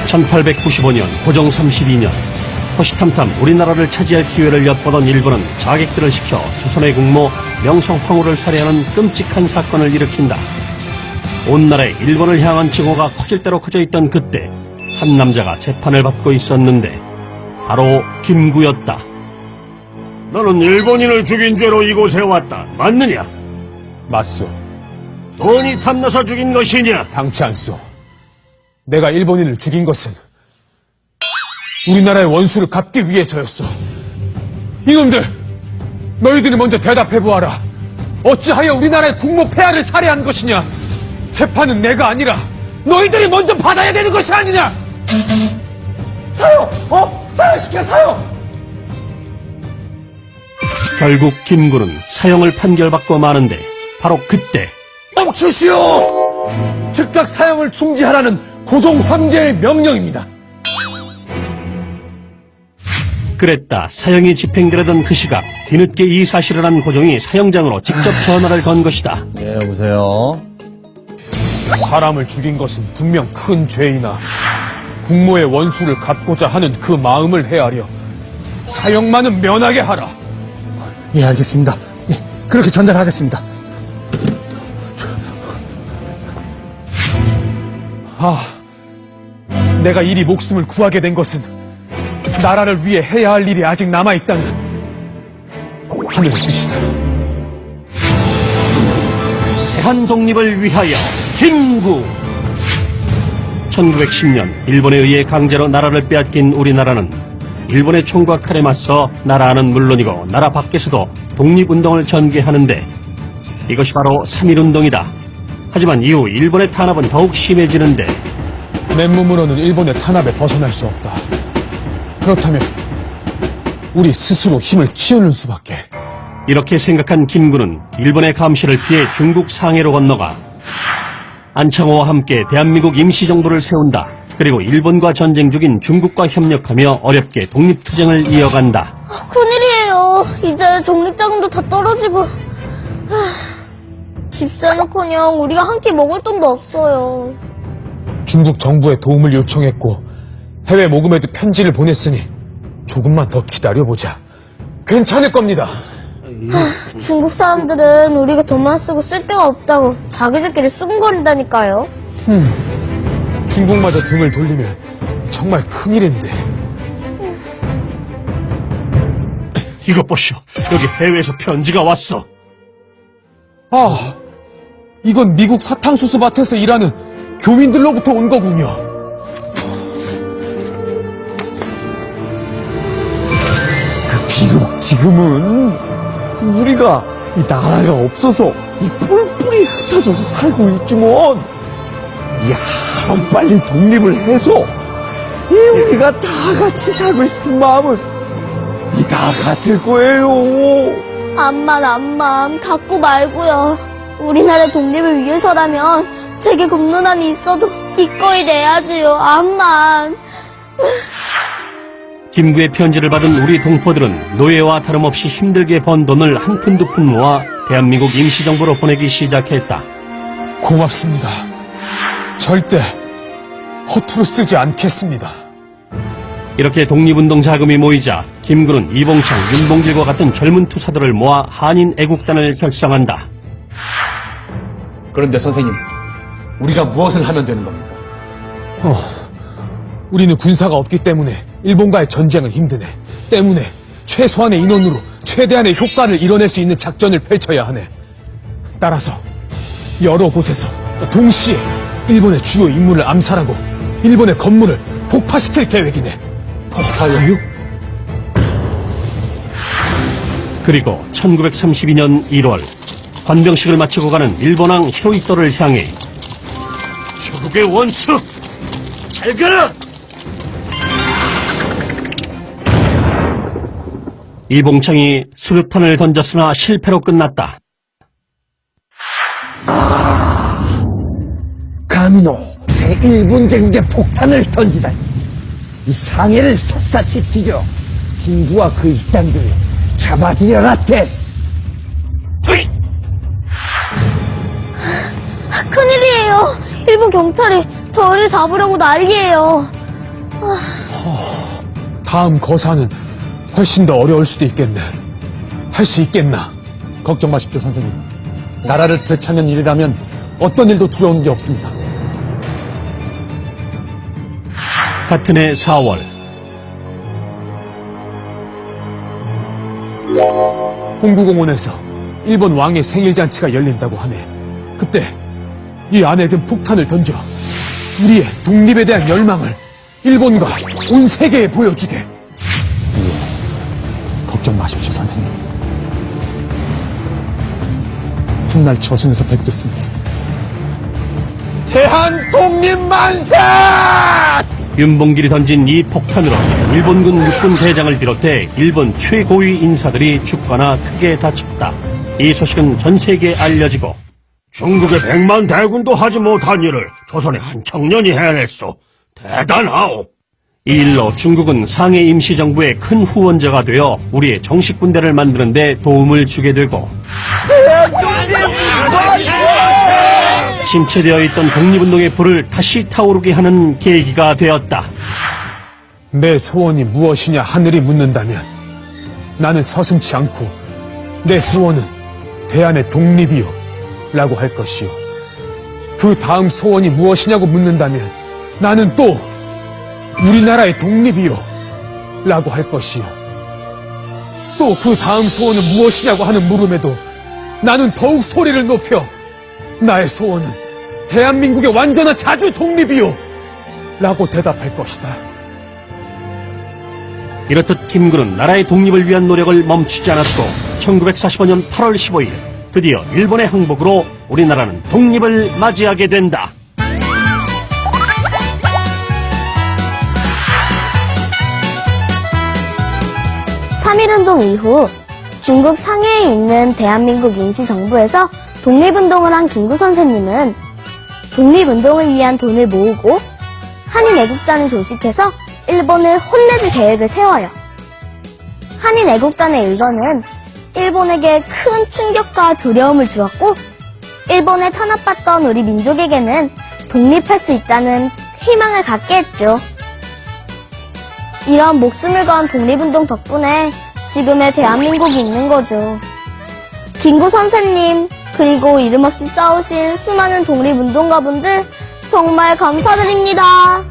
1895년 고종 32년 호시탐탐 우리나라를 차지할 기회를 엿보던 일본은 자객들을 시켜 조선의 국모 명성황후를 살해하는 끔찍한 사건을 일으킨다. 온 나라에 일본을 향한 증오가 커질 대로 커져 있던 그때 한 남자가 재판을 받고 있었는데 바로 김구였다. 너는 일본인을 죽인 죄로 이곳에 왔다. 맞느냐? 맞소. 돈이 탐나서 죽인 것이냐? 당치 않소. 내가 일본인을 죽인 것은 우리나라의 원수를 갚기 위해서였소. 이놈들, 너희들이 먼저 대답해보아라. 어찌하여 우리나라의 국모 폐하를 살해한 것이냐? 재판은 내가 아니라 너희들이 먼저 받아야 되는 것이 아니냐? 사형! 사형시켜, 사형! 결국 김구는 사형을 판결받고 마는데 바로 그때 멈추시오! 즉각 사형을 중지하라는 고종 황제의 명령입니다. 그랬다. 사형이 집행되려던 그 시각 뒤늦게 이 사실을 한 고종이 사형장으로 직접 전화를 건 것이다. 네, 여보세요? 사람을 죽인 것은 분명 큰 죄이나 국모의 원수를 갚고자 하는 그 마음을 헤아려 사형만은 면하게 하라. 예, 알겠습니다. 예, 그렇게 전달하겠습니다. 내가 이리 목숨을 구하게 된 것은 나라를 위해 해야 할 일이 아직 남아있다는 하늘의 뜻이다. 대한 독립을 위하여 김구. 1910년 일본에 의해 강제로 나라를 빼앗긴 우리나라는 일본의 총과 칼에 맞서 나라는 물론이고 나라 밖에서도 독립운동을 전개하는데 이것이 바로 3.1운동이다. 하지만 이후 일본의 탄압은 더욱 심해지는데 맨몸으로는 일본의 탄압에 벗어날 수 없다. 그렇다면 우리 스스로 힘을 키우는 수밖에. 이렇게 생각한 김구는 일본의 감시를 피해 중국 상해로 건너가 안창호와 함께 대한민국 임시정부를 세운다. 그리고 일본과 전쟁 중인 중국과 협력하며 어렵게 독립투쟁을 이어간다. 큰일이에요. 이제 독립자금도 다 떨어지고 집사는커녕 우리가 한 끼 먹을 돈도 없어요. 중국 정부에 도움을 요청했고 해외 모금에도 편지를 보냈으니 조금만 더 기다려보자. 괜찮을 겁니다. 중국 사람들은 우리가 돈만 쓰고 쓸 데가 없다고 자기들끼리 수군거린다니까요. 중국마저 등을 돌리면 정말 큰일인데. 이것 보시오. 여기 해외에서 편지가 왔어. 이건 미국 사탕수수 밭에서 일하는 교민들로부터 온 거군요. 비록 지금은 우리가 이 나라가 없어서 이 뿔뿔이 흩어져서 살고 있지만 이 하루빨리 독립을 해서 이 우리가 다 같이 살고 싶은 마음은 이 다 같을 거예요. 암만 갖고 말고요. 우리나라 독립을 위해서라면 제게 굽는 한이 있어도 기꺼이 내야지요. 암만. 김구의 편지를 받은 우리 동포들은 노예와 다름없이 힘들게 번 돈을 한 푼 두 푼 모아 대한민국 임시정부로 보내기 시작했다. 고맙습니다. 절대 허투루 쓰지 않겠습니다. 이렇게 독립운동 자금이 모이자 김구는 이봉창, 윤봉길과 같은 젊은 투사들을 모아 한인 애국단을 결성한다. 그런데 선생님, 우리가 무엇을 하면 되는 겁니까? 우리는 군사가 없기 때문에 일본과의 전쟁은 힘드네. 때문에 최소한의 인원으로 최대한의 효과를 이뤄낼 수 있는 작전을 펼쳐야 하네. 따라서 여러 곳에서 동시에 일본의 주요 인물을 암살하고 일본의 건물을 폭파시킬 계획이네. 폭파요? 그리고 1932년 1월 관병식을 마치고 가는 일본왕 히로히토를 향해 조국의 원수! 잘 가라! 이봉창이 수류탄을 던졌으나 실패로 끝났다. 가미노 제1분쟁에 폭탄을 던지다니 이 상해를 샅샅이 뒤져 김구와 그 일당들을 잡아들여라 데스. 큰일이에요. 일본 경찰이 저희를 잡으려고 난리예요. 다음 거사는 훨씬 더 어려울 수도 있겠네. 할 수 있겠나? 걱정 마십시오, 선생님. 나라를 되찾는 일이라면 어떤 일도 두려운 게 없습니다. 같은 해 4월 홍구공원에서 일본 왕의 생일잔치가 열린다고 하네. 그때 이 안에 든 폭탄을 던져 우리의 독립에 대한 열망을 일본과 온 세계에 보여주게. 걱정 마십시오, 선생님. 훗날 저승에서 뵙겠습니다. 대한 독립 만세! 윤봉길이 던진 이 폭탄으로 일본군 육군 대장을 비롯해 일본 최고위 인사들이 죽거나 크게 다쳤다. 이 소식은 전 세계에 알려지고 중국의 100만 대군도 하지 못한 일을 조선의 한 청년이 해냈소. 대단하오. 이 일로 중국은 상해 임시정부의 큰 후원자가 되어 우리의 정식 군대를 만드는 데 도움을 주게 되고 침체되어 있던 독립운동의 불을 다시 타오르게 하는 계기가 되었다. 내 소원이 무엇이냐 하늘이 묻는다면 나는 서슴지 않고 내 소원은 대한의 독립이요 라고 할 것이요. 그 다음 소원이 무엇이냐고 묻는다면 나는 또 우리나라의 독립이요 라고 할 것이요. 또 그 다음 소원은 무엇이냐고 하는 물음에도 나는 더욱 소리를 높여 나의 소원은 대한민국의 완전한 자주 독립이요 라고 대답할 것이다. 이렇듯 김군은 나라의 독립을 위한 노력을 멈추지 않았고 1945년 8월 15일 드디어 일본의 항복으로 우리나라는 독립을 맞이하게 된다. 삼일운동 이후 중국 상해에 있는 대한민국 임시정부에서 독립운동을 한 김구 선생님은 독립운동을 위한 돈을 모으고 한인애국단을 조직해서 일본을 혼내줄 계획을 세워요. 한인애국단의 일거는 일본에게 큰 충격과 두려움을 주었고 일본에 탄압받던 우리 민족에게는 독립할 수 있다는 희망을 갖게 했죠. 이런 목숨을 건 독립운동 덕분에 지금의 대한민국이 있는 거죠. 김구 선생님, 그리고 이름 없이 싸우신 수많은 독립운동가분들 정말 감사드립니다.